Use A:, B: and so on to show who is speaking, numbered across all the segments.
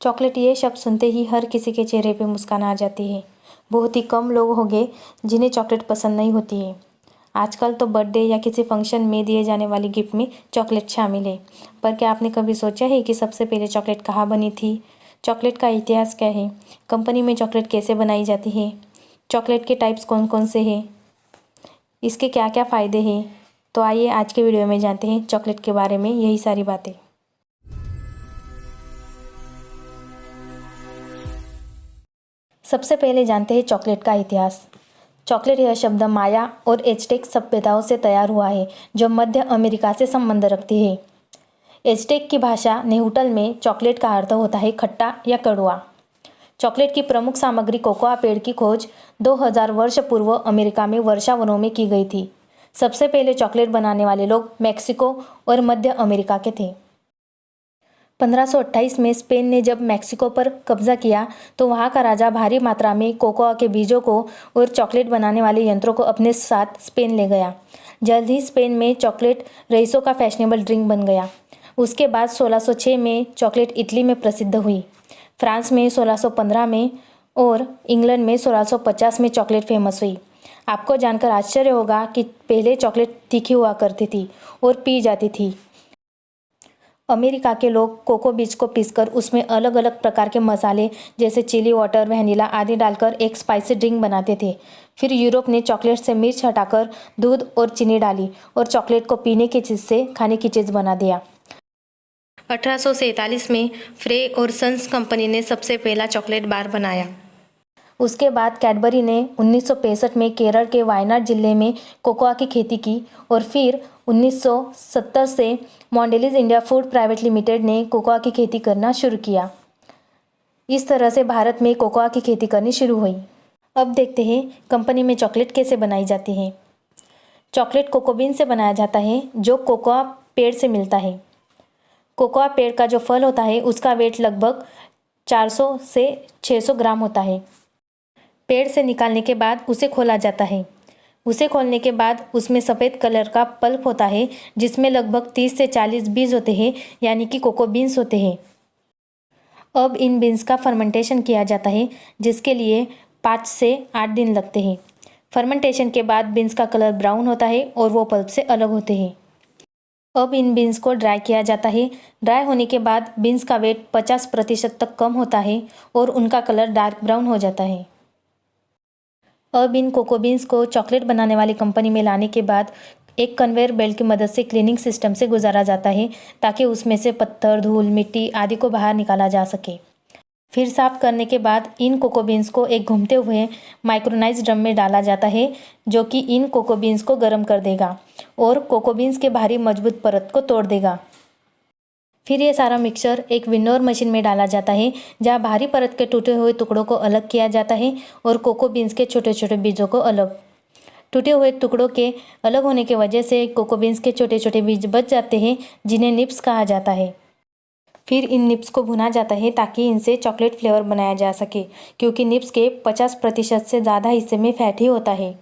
A: Chocolate ये शब्द सुनते ही हर किसी के चेहरे पे मुस्कान आ जाती है। बहुत ही कम लोग होंगे जिन्हें चॉकलेट पसंद नहीं होती है। आजकल तो बर्थडे या किसी फंक्शन में दिए जाने वाली गिफ्ट में चॉकलेट शामिल है। पर क्या आपने कभी सोचा है कि सबसे पहले चॉकलेट कहाँ बनी थी? चॉकलेट का इतिहास क्या है? कंपनी में चॉकलेट कैसे बनाई जाती है? चॉकलेट के टाइप्स कौन कौन से हैं? इसके क्या क्या फ़ायदे हैं? तो आइए आज के वीडियो में जानते हैं चॉकलेट के बारे में यही सारी बातें। सबसे पहले जानते हैं चॉकलेट का इतिहास। चॉकलेट यह शब्द माया और एज़टेक सभ्यताओं से तैयार हुआ है, जो मध्य अमेरिका से संबंध रखती है। एज़टेक की भाषा नेहुटल में चॉकलेट का अर्थ होता है खट्टा या कड़वा। चॉकलेट की प्रमुख सामग्री कोकोआ पेड़ की खोज 2000 वर्ष पूर्व अमेरिका में वर्षावनों में की गई थी। सबसे पहले चॉकलेट बनाने वाले लोग मेक्सिको और मध्य अमेरिका के थे। 1528 में स्पेन ने जब मेक्सिको पर कब्जा किया तो वहाँ का राजा भारी मात्रा में कोकोआ के बीजों को और चॉकलेट बनाने वाले यंत्रों को अपने साथ स्पेन ले गया। जल्द ही स्पेन में चॉकलेट रईसों का फैशनेबल ड्रिंक बन गया। उसके बाद 1606 में चॉकलेट इटली में प्रसिद्ध हुई, फ्रांस में 1615 में और इंग्लैंड में 1650 में चॉकलेट फेमस हुई। आपको जानकर आश्चर्य होगा कि पहले चॉकलेट तीखी हुआ करती थी और पी जाती थी। अमेरिका के लोग कोको बीज को पीसकर उसमें अलग अलग प्रकार के मसाले जैसे चिली वाटर, वैनिला आदि डालकर एक स्पाइसी ड्रिंक बनाते थे। फिर यूरोप ने चॉकलेट से मिर्च हटाकर दूध और चीनी डाली और चॉकलेट को पीने की चीज़ से खाने की चीज़ बना दिया। 1847 में फ्रे और सन्स कंपनी ने सबसे पहला चॉकलेट बार बनाया। उसके बाद कैडबरी ने 1965 में केरल के वायनाड जिले में कोकोआ की खेती की और फिर 1970 से मॉन्डेलिस इंडिया फूड प्राइवेट लिमिटेड ने कोकोआ की खेती करना शुरू किया। इस तरह से भारत में कोकोआ की खेती करनी शुरू हुई। अब देखते हैं कंपनी में चॉकलेट कैसे बनाई जाती है। चॉकलेट कोको बीन से बनाया जाता है, जो कोकोआ पेड़ से मिलता है। कोकोआ पेड़ का जो फल होता है उसका वेट लगभग 400 से 600 ग्राम होता है। पेड़ से निकालने के बाद उसे खोला जाता है। उसे खोलने के बाद उसमें सफ़ेद कलर का पल्प होता है, जिसमें लगभग 30 से 40 बीज होते हैं, यानी कि कोको बीन्स होते हैं। अब इन बीन्स का फर्मेंटेशन किया जाता है, जिसके लिए 5 से 8 दिन लगते हैं। फर्मेंटेशन के बाद बीन्स का कलर ब्राउन होता है और वो पल्प से अलग होते हैं। अब इन बीन्स को ड्राई किया जाता है। ड्राई होने के बाद बीन्स का वेट 50% तक कम होता है और उनका कलर डार्क ब्राउन हो जाता है। अब इन कोको बीन्स को चॉकलेट बनाने वाली कंपनी में लाने के बाद एक कन्वेयर बेल्ट की मदद से क्लीनिंग सिस्टम से गुजारा जाता है, ताकि उसमें से पत्थर, धूल, मिट्टी आदि को बाहर निकाला जा सके। फिर साफ करने के बाद इन कोको बीन्स को एक घूमते हुए माइक्रोनाइज ड्रम में डाला जाता है, जो कि इन कोको बीन्स को गर्म कर देगा और कोको बीन्स के बाहरी मजबूत परत को तोड़ देगा। फिर ये सारा मिक्सचर एक विन्नोर मशीन में डाला जाता है, जहाँ बाहरी परत के टूटे हुए टुकड़ों को अलग किया जाता है और कोको बीन्स के छोटे छोटे बीजों को अलग। टूटे हुए टुकड़ों के अलग होने की वजह से कोको बीन्स के छोटे छोटे बीज बच जाते हैं, जिन्हें निप्स कहा जाता है। फिर इन निप्स को भुना जाता है ताकि इनसे चॉकलेट फ्लेवर बनाया जा सके, क्योंकि निप्स के 50% से ज़्यादा हिस्से में फैट ही होता है,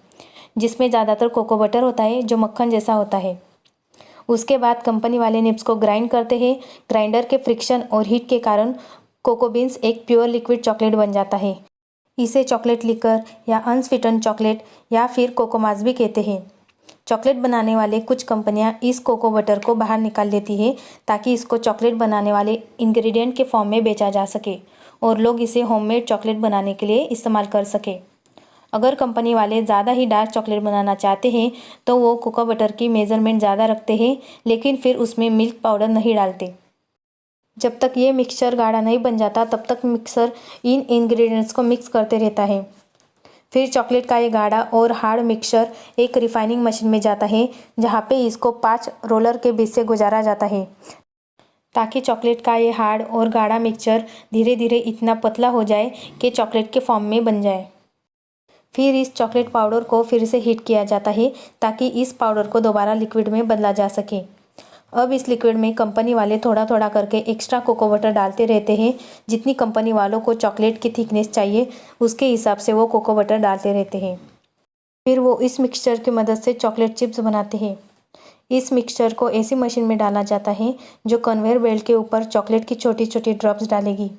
A: जिसमें ज़्यादातर कोको बटर होता है, जो मक्खन जैसा होता है। उसके बाद कंपनी वाले निप्स को ग्राइंड करते हैं। ग्राइंडर के फ्रिक्शन और हीट के कारण कोको बीन्स एक प्योर लिक्विड चॉकलेट बन जाता है। इसे चॉकलेट लिकर या अनस्वीटेंड चॉकलेट या फिर कोकोमास भी कहते हैं। चॉकलेट बनाने वाले कुछ कंपनियां इस कोको बटर को बाहर निकाल लेती है, ताकि इसको चॉकलेट बनाने वाले इंग्रेडिएंट के फॉर्म में बेचा जा सके और लोग इसे होममेड चॉकलेट बनाने के लिए इस्तेमाल कर सके। अगर कंपनी वाले ज़्यादा ही डार्क चॉकलेट बनाना चाहते हैं तो वो कोको बटर की मेज़रमेंट ज़्यादा रखते हैं, लेकिन फिर उसमें मिल्क पाउडर नहीं डालते। जब तक ये मिक्सचर गाढ़ा नहीं बन जाता तब तक मिक्सर इन इंग्रेडिएंट्स को मिक्स करते रहता है। फिर चॉकलेट का ये गाढ़ा और हार्ड मिक्सचर एक रिफाइनिंग मशीन में जाता है, जहाँ पे इसको 5 रोलर के बीच से गुजारा जाता है, ताकि चॉकलेट का ये हार्ड और गाढ़ा मिक्सचर धीरे धीरे इतना पतला हो जाए कि चॉकलेट के फॉर्म में बन जाए। फिर इस चॉकलेट पाउडर को फिर से हीट किया जाता है, ताकि इस पाउडर को दोबारा लिक्विड में बदला जा सके। अब इस लिक्विड में कंपनी वाले थोड़ा थोड़ा करके एक्स्ट्रा कोको बटर डालते रहते हैं। जितनी कंपनी वालों को चॉकलेट की थिकनेस चाहिए उसके हिसाब से वो कोको बटर डालते रहते हैं। फिर वो इस मिक्सचर की मदद से चॉकलेट चिप्स बनाते हैं। इस मिक्सचर को ऐसी मशीन में डाला जाता है जो कन्वेयर बेल्ट के ऊपर चॉकलेट की छोटी छोटी ड्रॉप्स डालेगी।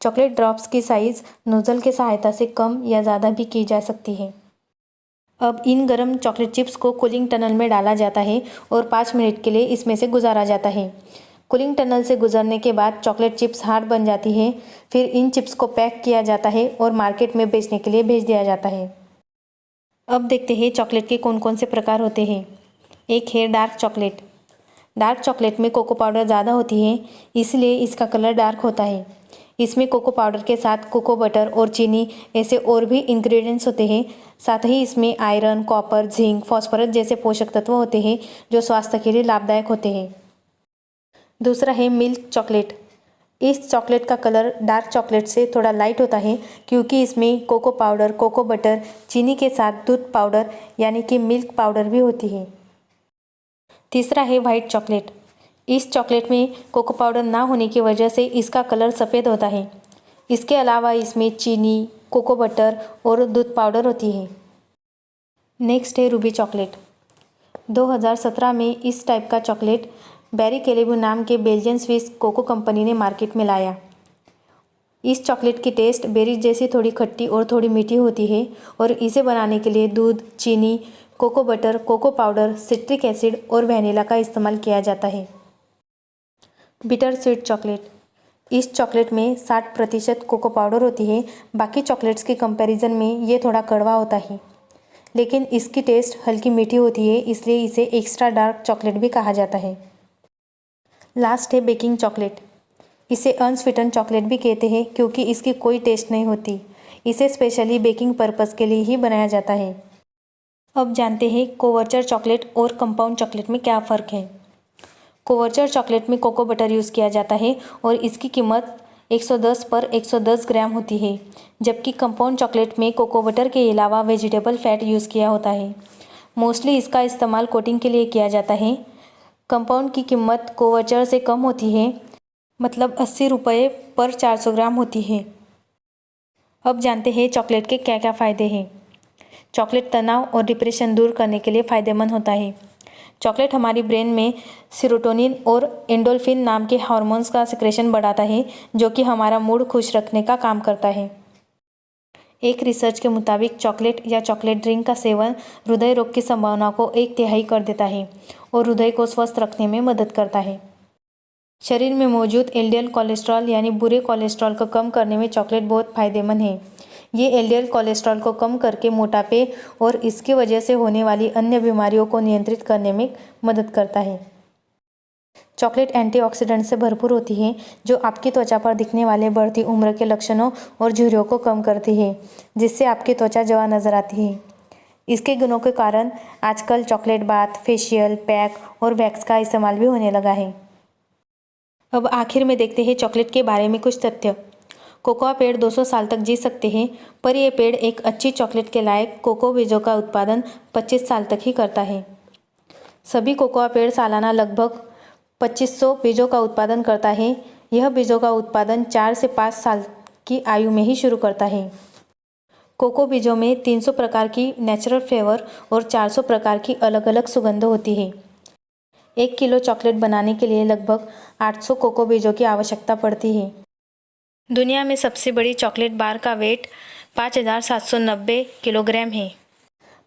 A: चॉकलेट ड्रॉप्स की साइज़ नोज़ल की सहायता से कम या ज़्यादा भी की जा सकती है। अब इन गर्म चॉकलेट चिप्स को कूलिंग टनल में डाला जाता है और 5 मिनट के लिए इसमें से गुजारा जाता है। कूलिंग टनल से गुजरने के बाद चॉकलेट चिप्स हार्ड बन जाती है। फिर इन चिप्स को पैक किया जाता है और मार्केट में बेचने के लिए भेज दिया जाता है। अब देखते हैं चॉकलेट के कौन कौन से प्रकार होते हैं। एक है डार्क चॉकलेट। डार्क चॉकलेट में कोको पाउडर ज़्यादा होती है, इसलिए इसका कलर डार्क होता है। इसमें कोको पाउडर के साथ कोको बटर और चीनी ऐसे और भी इंग्रेडिएंट्स होते हैं। साथ ही इसमें आयरन, कॉपर, जिंक, फॉस्फोरस जैसे पोषक तत्व होते हैं जो स्वास्थ्य के लिए लाभदायक होते हैं। दूसरा है मिल्क चॉकलेट। इस चॉकलेट का कलर डार्क चॉकलेट से थोड़ा लाइट होता है क्योंकि इसमें कोको पाउडर, कोको बटर, चीनी के साथ दूध पाउडर यानी कि मिल्क पाउडर भी होती है। तीसरा है वाइट चॉकलेट। इस चॉकलेट में कोको पाउडर ना होने की वजह से इसका कलर सफ़ेद होता है। इसके अलावा इसमें चीनी, कोको बटर और दूध पाउडर होती है। नेक्स्ट है रूबी चॉकलेट। 2017 में इस टाइप का चॉकलेट बेरी कैलिबो नाम के बेल्जियन स्विस कोको कंपनी ने मार्केट में लाया। इस चॉकलेट की टेस्ट बेरीज जैसी थोड़ी खट्टी और थोड़ी मीठी होती है और इसे बनाने के लिए दूध, चीनी, cocoa butter, cocoa powder, citric acid और वैनिला का इस्तेमाल किया जाता है। Bitter sweet chocolate. इस चॉकलेट में 60% कोको पाउडर होती है। बाकी चॉकलेट्स के कंपैरिजन में ये थोड़ा कड़वा होता है, लेकिन इसकी टेस्ट हल्की मीठी होती है, इसलिए इसे एक्स्ट्रा डार्क चॉकलेट भी कहा जाता है। लास्ट है बेकिंग चॉकलेट। इसे अनस्वीटन चॉकलेट भी कहते हैं क्योंकि इसकी कोई टेस्ट नहीं होती। इसे स्पेशली बेकिंग पर्पस के लिए ही बनाया जाता है। अब जानते हैं कोवर्चर चॉकलेट और कंपाउंड चॉकलेट में क्या फ़र्क है। कोवर्चर चॉकलेट में कोको बटर यूज़ किया जाता है और इसकी कीमत 110 पर 110 ग्राम होती है, जबकि कंपाउंड चॉकलेट में कोको बटर के अलावा वेजिटेबल फैट यूज़ किया होता है। मोस्टली इसका इस्तेमाल कोटिंग के लिए किया जाता है। कंपाउंड की कीमत कोवर्चर से कम होती है, मतलब 80 रुपये पर 400 ग्राम होती है। अब जानते हैं चॉकलेट के क्या क्या फ़ायदे हैं। चॉकलेट तनाव और डिप्रेशन दूर करने के लिए फ़ायदेमंद होता है। चॉकलेट हमारी ब्रेन में सेरोटोनिन और एंडोल्फिन नाम के हार्मोन्स का सिक्रेशन बढ़ाता है, जो कि हमारा मूड खुश रखने का काम करता है। एक रिसर्च के मुताबिक चॉकलेट या चॉकलेट ड्रिंक का सेवन हृदय रोग की संभावना को 1/3 कर देता है और हृदय को स्वस्थ रखने में मदद करता है। शरीर में मौजूद एलडीएल कोलेस्ट्रॉल यानी बुरे कोलेस्ट्रॉल को कम करने में चॉकलेट बहुत फ़ायदेमंद है। ये एलडीएल कोलेस्ट्रॉल को कम करके मोटापे और इसकी वजह से होने वाली अन्य बीमारियों को नियंत्रित करने में मदद करता है। चॉकलेट एंटीऑक्सीडेंट से भरपूर होती है, जो आपकी त्वचा पर दिखने वाले बढ़ती उम्र के लक्षणों और झुर्रियों को कम करती है, जिससे आपकी त्वचा जवान नजर आती है। इसके गुणों के कारण आजकल चॉकलेट बाथ, फेशियल पैक और वैक्स का इस्तेमाल भी होने लगा है। अब आखिर में देखते हैं चॉकलेट के बारे में कुछ तथ्य। कोकोआ पेड़ 200 साल तक जी सकते हैं, पर यह पेड़ एक अच्छी चॉकलेट के लायक कोको बीजों का उत्पादन 25 साल तक ही करता है। सभी कोकोआ पेड़ सालाना लगभग 2500 बीजों का उत्पादन करता है। यह बीजों का उत्पादन 4 से 5 साल की आयु में ही शुरू करता है। कोको बीजों में 300 प्रकार की नेचुरल फ्लेवर और 400 प्रकार की अलग अलग सुगंध होती है। 1 किलो चॉकलेट बनाने के लिए लगभग 800 कोको बीजों की आवश्यकता पड़ती है। दुनिया में सबसे बड़ी चॉकलेट बार का वेट 5790 किलोग्राम है।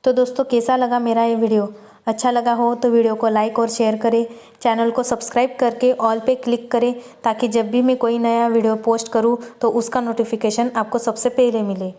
A: तो दोस्तों, कैसा लगा मेरा ये वीडियो? अच्छा लगा हो तो वीडियो को लाइक और शेयर करें। चैनल को सब्सक्राइब करके ऑल पे क्लिक करें, ताकि जब भी मैं कोई नया वीडियो पोस्ट करूं तो उसका नोटिफिकेशन आपको सबसे पहले मिले।